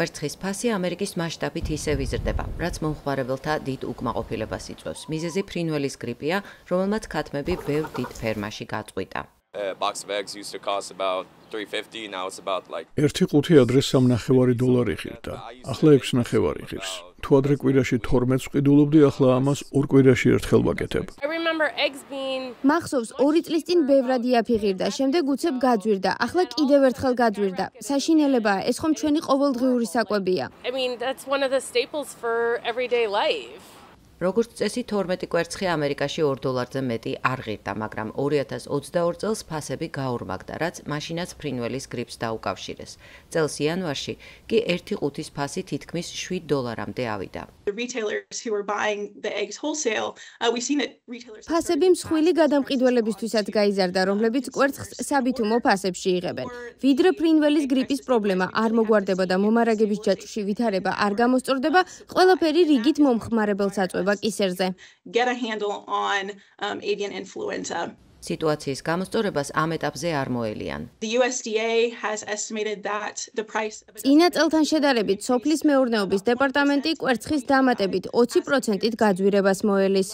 კვერცხის ფასი ამერიკის მასშტაბით ისევ იზრდება, რაც მომხმარებელთა დიდ უკმაყოფილებას იწვევს. მიზეზი ფრინველის გრიპია, რომელმაც ქათმები ბევრ დიდ ფერმაში გაწყვიტა. ერთი ყუთი ადრე $3.50 ღირდა, ახლა $6.50 ღირს. თუ ადრე კვირაში 12-ს ვყიდულობდი, ახლა ამას ორ კვირაში ერთხელ ვაკეთებ. მახსოვს 2 წლის წინ ბევრად იაფი ღირდა, შემდეგ უცებ გაძვირდა, ახლა კიდევ ერთხელ გაძვირდა. საშინელებაა, ეს ხომ ჩვენი ყოველდღიური საკვებია. როგორც წესი 12 კვერცხი ამერიკაში $2-ზე მეტი არ ღირდა, მაგრამ 2022 წელს ფასები გაორმაგდა, რაც მაშინაც ფრინველის გრიპს დაუკავშირეს. წელს იანვარში კი ერთი ყუთის ფასი თითქმის $7-მდე ავიდა. ფასები მსხვილი გადამყიდველებისთვისაც გაიზარდა, რომლებიც კვერცხს საბითუმო ფასებში იღებენ. ვიდრე ფრინველის გრიპის პრობლემა არ მოგვარდებოდა მომარაგების ჯაჭვში ვითარება არ გამოსწორდება, ყველაფერი რიგით მომხმარებელს აწვევა კისერზე. სიტუაციის გამოსწორებას ამ ეტაპზე არ მოელიან. წინა წელთან შედარებით სოფლის მეურნეობის დეპარტამენტი კვერცხის დამატებით 20%-ით გაძვირებას მოელის.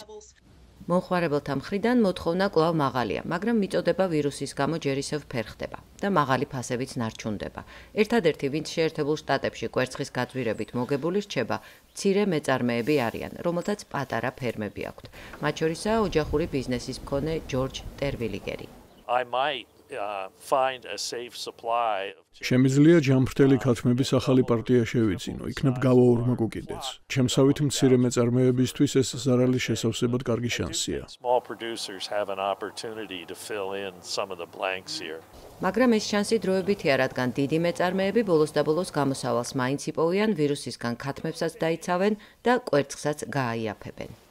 მომხმარებელთა მხრიდან მოთხოვნა კვლავ მაღალია, მაგრამ მიწოდება ვირუსის გამო ჯერ ისევ ფერხდება და მაღალი ფასებიც ნარჩუნდება. ერთადერთი, ვინც შეერთებულ შტატებში კვერცხის გაძვირებით მოგებული რჩება, მცირე მეწარმეები არიან, რომელთაც პატარა ფერმები აქვთ. მათ შორისაა ოჯახური ბიზნესის მქონე ჯორჯ ტერვილიგერი. შემიძლია ჯამფრთელი ქათმების ახალი პარტია შევიძინო, იქნებ გავაორმაგო კიდეც. ჩემსავით მცირე მეწარმეებისთვის ეს ზარალის შესავსებად კარგი შანსია. მაგრამ ეს შანსი დროებითია, რადგან დიდი მეწარმეები ბოლოს და ბოლოს გამოსავალს მაინც იპოვიან, ვირუსისგან ქათმებსაც დაიცავენ და კვერცხსაც გააიაფებენ.